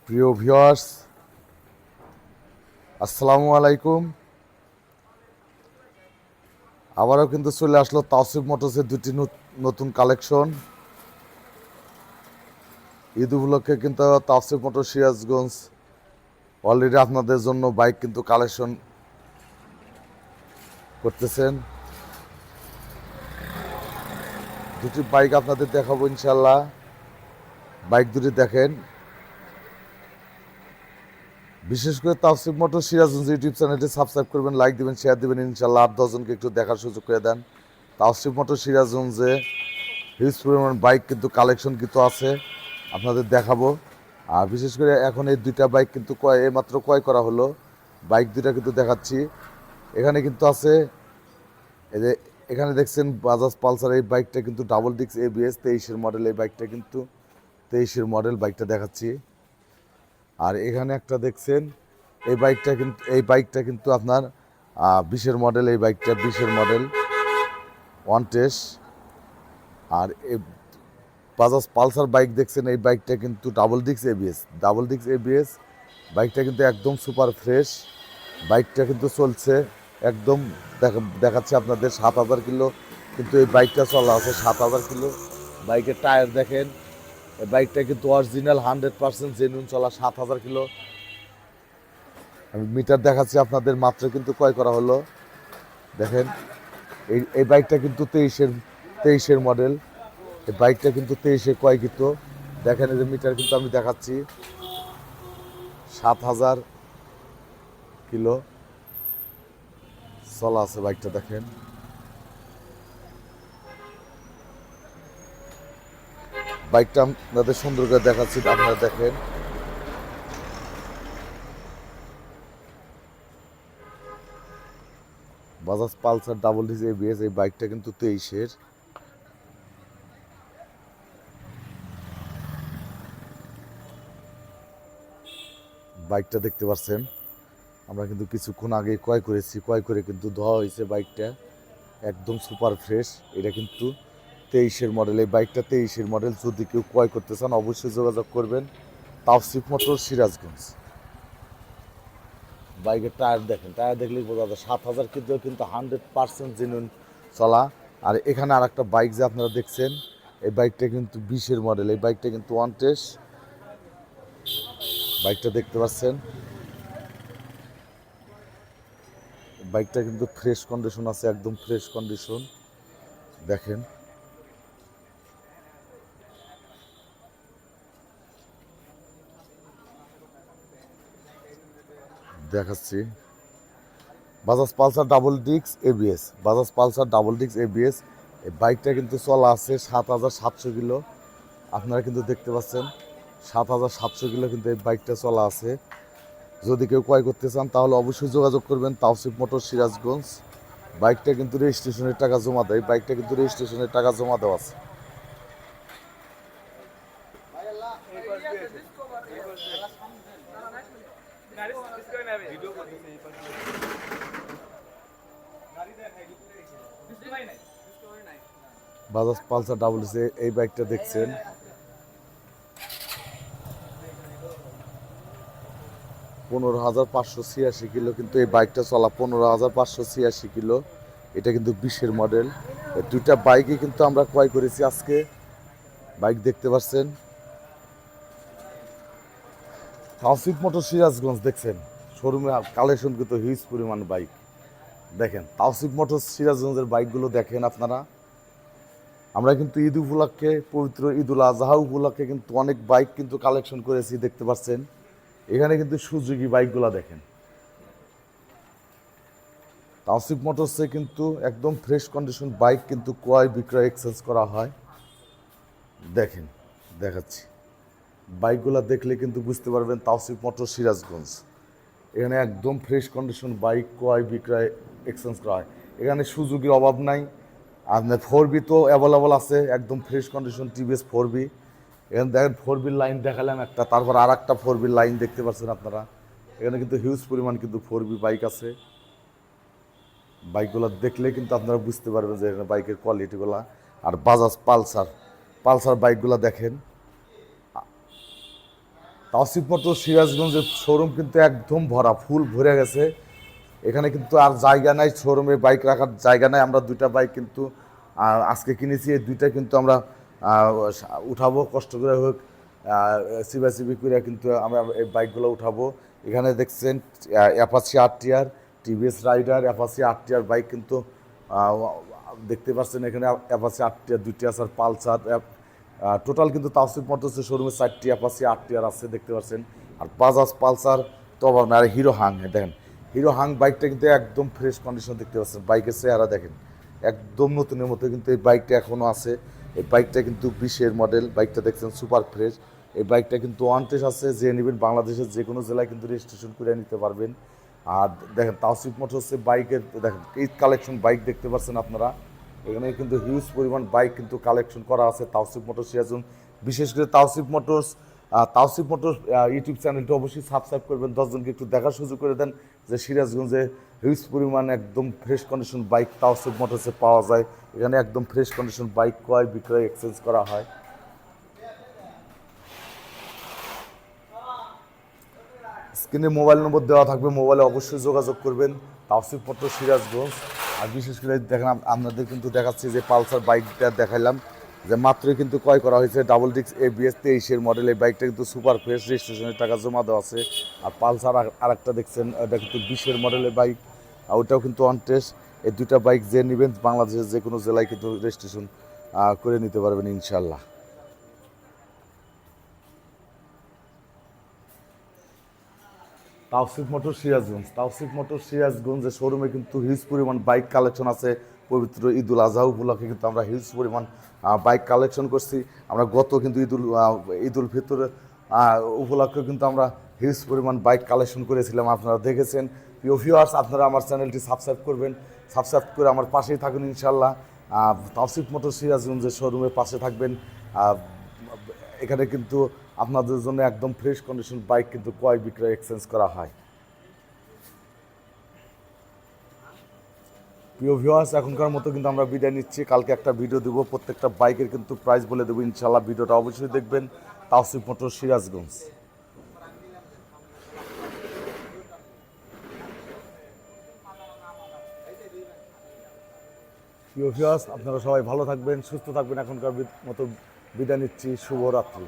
প্রিয় ভিউয়ার্স, আসসালামু আলাইকুম। আবারও কিন্তু চলে আসলো তাওসিফ মোটরসের দুটি নতুন কালেকশন। ঈদ উপলক্ষে কিন্তু তাওসিফ মোটর সিরাজগঞ্জ অলরেডি আপনাদের জন্য বাইক কিন্তু কালেকশন করতেছেন। দুটি বাইক আপনাদের দেখাবো ইনশাল্লাহ। বাইক দুটি দেখেন। বিশেষ করে তাওসিফ মোটর সিরাজগঞ্জ ইউটিউব চ্যানেলটি সাবস্ক্রাইব করবেন, লাইক দিবেন, শেয়ার দিবেন ইনশাল্লাহ। 8-10 জনকে একটু দেখার সুযোগ করে দেন। তাওসিফ মোটর সিরাজগঞ্জে হিউজ পরিমাণ বাইক কিন্তু কালেকশন কিন্তু আছে, আপনাদের দেখাবো। আর বিশেষ করে এখন এই দুইটা বাইক কিন্তু এইমাত্র ক্রয় করা হলো। বাইক দুইটা কিন্তু দেখাচ্ছি। এখানে কিন্তু আছে, এই যে এখানে দেখছেন বাজাজ পালসার। এই বাইকটা কিন্তু ডাবল ডিস্ক ABS 23-এর মডেল। এই বাইকটা কিন্তু 23-এর মডেল, বাইকটা দেখাচ্ছি। আর এখানে একটা দেখছেন, এই বাইকটা কিন্তু আপনার 20-এর মডেল। এই বাইকটা 20-এর মডেল, ওয়ান টেস্ট। আর এই বাজাজ পালসার বাইক দেখছেন, এই বাইকটা কিন্তু ডাবল ডিস্ক ABS বাইকটা কিন্তু একদম সুপার ফ্রেশ। বাইকটা কিন্তু চলছে একদম, দেখাচ্ছে আপনাদের 7,000 কিলো কিন্তু এই বাইকটা চলা আছে। 7,000 কিলো। বাইকের টায়ার দেখেন, এই বাইকটা কিন্তু অরিজিনাল 100% জেনুইন চলা। 7,000 কিলো। আমি মিটার দেখাচ্ছি আপনাদের, মাত্র কিন্তু ক্রয় করা হলো। দেখেন, এই বাইকটা কিন্তু 23-এর মডেল। এই বাইকটা কিন্তু 23-এ ক্রয়কৃত। দেখেন, এই যে মিটার কিন্তু আমি দেখাচ্ছি, 7,000 কিলো চলা আছে বাইকটা। দেখেন, বাইকটা আপনাদের সুন্দর করে দেখাচ্ছি, আপনারা দেখেন। Bajaj Pulsar double disc ABS, এই বাইকটা কিন্তু 23-এর। বাইকটা দেখতে পাচ্ছেন, আমরা কিন্তু কিছুক্ষণ আগে ক্রয় করেছি। ক্রয় করে কিন্তু ধোয়া হয়েছে বাইকটা, একদম সুপার ফ্রেশ। এটা কিন্তু 23-এর মডেল। এই বাইকটা 23-এর মডেল। যদি কেউ ক্রয় করতে চান অবশ্যই যোগাযোগ করবেন তাওসিফ মোটর সিরাজগঞ্জ। বাইকের টায়ার দেখেন, টায়ার দেখলেই বোঝা যায় 7,000 কিন্তু 100% জেনুইন চলা। আর এখানে আর একটা বাইক যে আপনারা দেখছেন, এই বাইকটা কিন্তু 20-এর মডেল। এই বাইকটা কিন্তু ওয়ান টেস্ট। বাইকটা দেখতে পাচ্ছেন, বাইকটা কিন্তু ফ্রেশ কন্ডিশন আছে, একদম ফ্রেশ কন্ডিশন। দেখেন, দেখাচ্ছি। Bajaj Pulsar double disc ABS, Bajaj Pulsar double disc ABS। এই বাইকটা কিন্তু চলা আছে 7,700 কিলো। আপনারা কিন্তু দেখতে পাচ্ছেন 7,700 কিলো কিন্তু এই বাইকটা চলা আছে। যদি কেউ ক্রয় করতে চান তাহলে অবশ্যই যোগাযোগ করবেন তাওসিফ মোটর সিরাজগঞ্জ। বাইকটা কিন্তু রেজিস্ট্রেশনের টাকা জমা দেয়। বাইকটা কিন্তু রেজিস্ট্রেশনের টাকা জমা দেওয়া আছে। বাজাজ পালসার ডাবল ডিস্ক, এই বাইকটা দেখছেন, 15,586 কিলো কিন্তু এই বাইকটা চলা। 15,586 কিলো। এটা কিন্তু 20-এর মডেল। এই দুইটা বাইকই কিন্তু আমরা ক্রয় করেছি আজকে। বাইক দেখতে পাচ্ছেন, তাওসিফ মোটর সিরাজগঞ্জ দেখছেন, শোরুমে কালেকশন কিন্তু হিউজ পরিমাণ বাইক। দেখেন তাওসিফ মোটর সিরাজগঞ্জের বাইকগুলো দেখেন আপনারা। আমরা কিন্তু ঈদ উপলক্ষে, পবিত্র ঈদুল আজহা উপলক্ষে কিন্তু অনেক বাইক কিন্তু কালেকশন করেছি, দেখতে পাচ্ছেন। এখানে কিন্তু সুজুকি বাইকগুলো দেখেন। তাওসিফ মোটরসে কিন্তু একদম ফ্রেশ কন্ডিশন বাইক কিন্তু ক্রয় বিক্রয় এক্সচেঞ্জ করা হয়। দেখেন, দেখাচ্ছি। বাইকগুলো দেখলে কিন্তু বুঝতে পারবেন তাওসিফ মোটর সিরাজগঞ্জ। এখানে একদম ফ্রেশ কন্ডিশন বাইক ক্রয় বিক্রয় এক্সচেঞ্জ করা হয়। এখানে সুযোগের অভাব নাই। আপনার 4B তো অ্যাভেলেবল আছে, একদম ফ্রেশ কন্ডিশন TVS 4B। এখানে দেখেন 4B লাইন দেখালাম একটা, তারপর আর একটা 4B লাইন দেখতে পাচ্ছেন আপনারা। এখানে কিন্তু হিউজ পরিমাণ কিন্তু 4B বাইক আছে। বাইকগুলো দেখলে কিন্তু আপনারা বুঝতে পারবেন যে এখানে বাইকের কোয়ালিটিগুলো। আর বাজাজ পালসার বাইকগুলো দেখেন, তাওসিফ মোটরস সিরাজগঞ্জের শোরুম কিন্তু একদম ভরা, ফুল ভরে গেছে। এখানে কিন্তু আর জায়গা নাই, শোরুমে বাইক রাখার জায়গা নাই। আমরা দুইটা বাইক কিন্তু আজকে কিনেছি, এই দুইটা কিন্তু আমরা উঠাবো কষ্ট করে হোক, সিবাসিবি করে কিন্তু আমরা এই বাইকগুলো উঠাবো। এখানে দেখছেন Apache RTR, TVS Raider, Apache RTR bike কিন্তু দেখতে পাচ্ছেন। এখানে অ্যাপাচি আরটিআর দুইটি আছে, আর পালসার। টোটাল কিন্তু তাওসিফ মোটরসের শোরুমে 4টি অ্যাপাচি আরটিআর আছে দেখতে পাচ্ছেন। আর বাজাজ পালসার তো অভাব না। আর হিরো হাং দেখেন, হিরো হাং বাইকটা কিন্তু একদম ফ্রেশ কন্ডিশন দেখতে পাচ্ছেন। বাইকের চেহারা দেখেন, একদম নতুনের মতো কিন্তু এই বাইকটা এখনও আছে। এই বাইকটা কিন্তু 20-এর মডেল, বাইকটা দেখছেন সুপার ফ্রেশ। এই বাইকটা কিন্তু ওয়ান টেস্ট আছে, যে নেবেন বাংলাদেশের যে কোনো জেলায় কিন্তু রেজিস্ট্রেশন করে নিতে পারবেন। আর দেখেন তাওসিফ মোটরসের বাইকের দেখেন এই কালেকশন বাইক দেখতে পাচ্ছেন আপনারা। এখানে কিন্তু হিউজ পরিমাণ বাইক কিন্তু কালেকশন করা আছে তাওসিফ মোটরস সিরাজগঞ্জ। বিশেষ করে তাওসিফ মোটরস ইউটিউব চ্যানেলটা অবশ্যই সাবস্ক্রাইব করবেন, 10 জনকে একটু দেখার সুযোগ করে দেন যে সিরাজগঞ্জে হিউজ পরিমাণ একদম ফ্রেশ কন্ডিশন বাইক তাওসিফ মোটরসে পাওয়া যায়। এখানে একদম ফ্রেশ কন্ডিশন বাইক ক্রয় বিক্রয় এক্সচেঞ্জ করা হয়। স্ক্রিনে মোবাইল নম্বর দেওয়া থাকবে, মোবাইলে অবশ্যই যোগাযোগ করবেন। তাওসিফ মোটরস সিরাজগঞ্জ। আর বিশেষ করে দেখেন আপনাদের কিন্তু দেখাচ্ছি যে পালসার বাইকটা দেখাইলাম, যে মাত্রই কিন্তু ক্রয় করা হয়েছে, ডাবল ডিস্ক ABS 23-এর মডেল। এই বাইকটা কিন্তু সুপার ফ্রেশ, রেজিস্ট্রেশনের টাকা জমা দেওয়া আছে। আর পালসার আরেকটা দেখছেন, এটা কিন্তু 20-এর মডেলের বাইক, আর ওইটাও কিন্তু অন টেস্ট। এই দুটা বাইক যে নেবেন বাংলাদেশের যে কোনো জেলায় কিন্তু রেজিস্ট্রেশন করে নিতে পারবেন ইনশাল্লাহ। তাওসিফ মোটর সিরাজগঞ্জের শোরুমে কিন্তু হিউজ পরিমাণ বাইক কালেকশন আছে। পবিত্র ঈদুল আজহা উপলক্ষে কিন্তু আমরা হিউজ পরিমাণ বাইক কালেকশন করছি। আমরা গত কিন্তু ঈদুল ফিতর উপলক্ষে কিন্তু আমরা হিউজ পরিমাণ বাইক কালেকশন করেছিলাম, আপনারা দেখেছেন। প্রিয় ভিউয়ার্স, আপনারা আমার চ্যানেলটি সাবস্ক্রাইব করবেন, সাবস্ক্রাইব করে আমার পাশেই থাকুন ইনশাল্লাহ। তাওসিফ মোটর সিরাজগঞ্জের শোরুমের পাশে থাকবেন। এখানে কিন্তু আপনাদের জন্য একদম ফ্রেশ কন্ডিশন বাইক কিন্তু ক্রয় বিক্রয় এক্সচেঞ্জ করা হয়। প্রিয় ভিউয়ার্স, এখনকার মতো কিন্তু আমরা বিদায় নিচ্ছি। কালকে একটা ভিডিও দেবো, প্রত্যেকটা বাইকের কিন্তু প্রাইস বলে দেবো ইনশাল্লাহ। ভিডিওটা অবশ্যই দেখবেন। তাওসিফ মোটর সিরাজগঞ্জ। প্রিয় ভিউয়ার্স, আপনারা সবাই ভালো থাকবেন, সুস্থ থাকবেন। এখনকার মতো বিদায় নিচ্ছি। শুভরাত্রি।